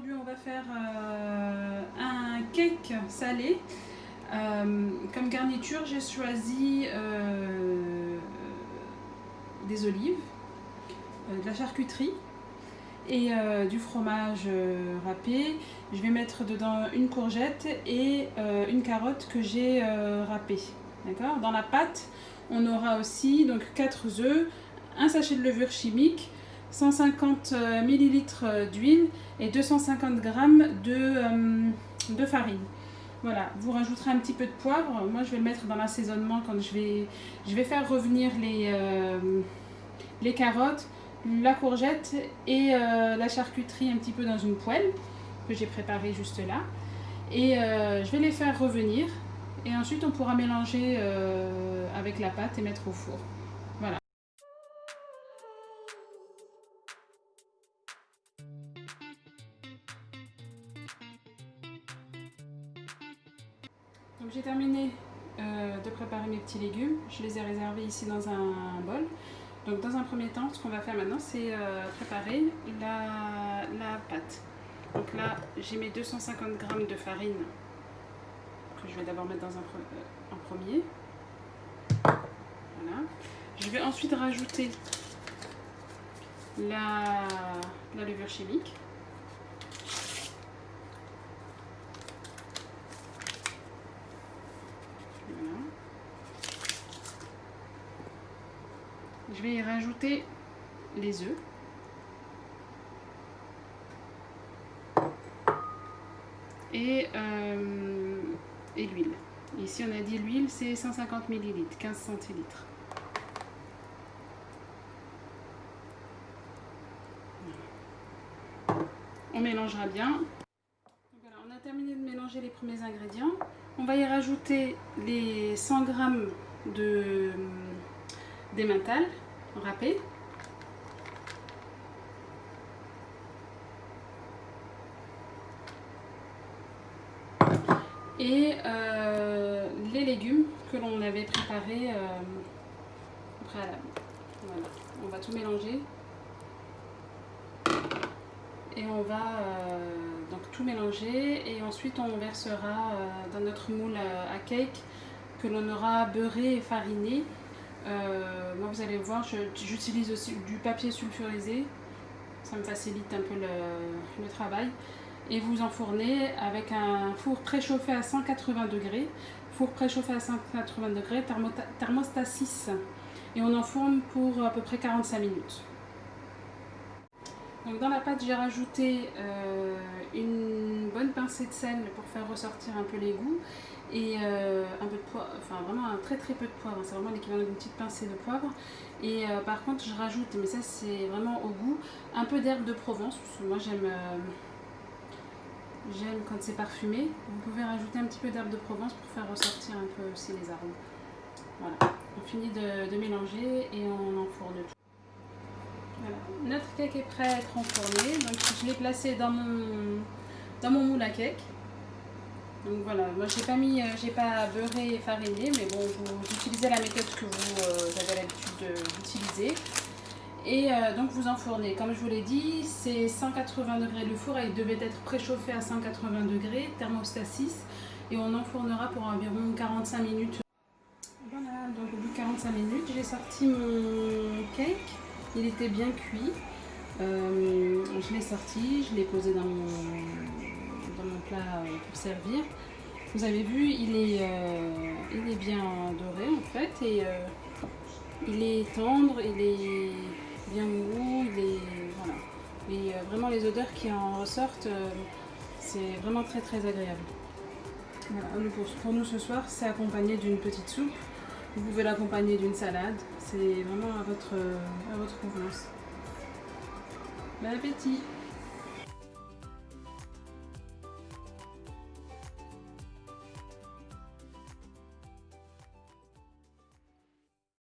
Aujourd'hui, on va faire un cake salé. Comme garniture, j'ai choisi des olives, de la charcuterie et du fromage râpé. Je vais mettre dedans une courgette et une carotte que j'ai râpée. D'accord ? Dans la pâte, on aura aussi donc 4 œufs, un sachet de levure chimique, 150 ml d'huile et 250 g de farine. Voilà, vous rajouterez un petit peu de poivre. Moi, je vais le mettre dans l'assaisonnement quand je vais faire revenir les carottes, la courgette et la charcuterie un petit peu dans une poêle que j'ai préparée juste là. Et je vais les faire revenir. Et ensuite, on pourra mélanger avec la pâte et mettre au four. Voilà. Donc j'ai terminé de préparer mes petits légumes. Je les ai réservés ici dans un bol. Donc dans un premier temps, ce qu'on va faire maintenant, c'est préparer la pâte. Donc là, j'ai mes 250 g de farine que je vais d'abord mettre dans en premier. Voilà. Je vais ensuite rajouter la levure chimique. Voilà. Je vais y rajouter les œufs. Et l'huile. Ici on a dit l'huile c'est 150 ml, 15 centilitres. On mélangera bien. Voilà, on a terminé de mélanger les premiers ingrédients. On va y rajouter les 100 g d'emmental râpé. Et les légumes que l'on avait préparés au préalable. Voilà, on va tout mélanger. Et on va donc tout mélanger et ensuite on versera dans notre moule à cake que l'on aura beurré et fariné. Moi vous allez voir, j'utilise aussi du papier sulfurisé, ça me facilite un peu le travail. Et vous enfournez avec un four préchauffé à 180 degrés. Four préchauffé à 180 degrés, thermostat 6. Et on enfourne pour à peu près 45 minutes. Donc dans la pâte, j'ai rajouté une bonne pincée de sel pour faire ressortir un peu les goûts. Et un peu de poivre, enfin vraiment un très peu de poivre, c'est vraiment l'équivalent d'une petite pincée de poivre. Et par contre je rajoute, mais ça c'est vraiment au goût, un peu d'herbe de Provence, parce que moi j'aime quand c'est parfumé. Vous pouvez rajouter un petit peu d'herbe de Provence pour faire ressortir un peu aussi les arômes. Voilà, on finit de mélanger et on enfourne tout. Voilà. Notre cake est prêt à être enfourné, donc je l'ai placé dans mon moule à cake. Donc voilà, moi j'ai pas beurré et fariné, mais bon, vous utilisez la méthode que vous avez l'habitude d'utiliser. Et donc vous enfournez, comme je vous l'ai dit, c'est 180 degrés le four, il devait être préchauffé à 180 degrés, thermostat 6, et on enfournera pour environ 45 minutes. Voilà, donc au bout de 45 minutes, j'ai sorti mon cake, il était bien cuit. Je l'ai sorti, je l'ai posé dans mon plat pour servir. Vous avez vu, il est bien doré en fait, et il est tendre, il est bien mou, voilà. Et vraiment les odeurs qui en ressortent, c'est vraiment très agréable. Voilà. Pour nous ce soir, c'est accompagné d'une petite soupe. Vous pouvez l'accompagner d'une salade, c'est vraiment à votre convenance. Bon appétit!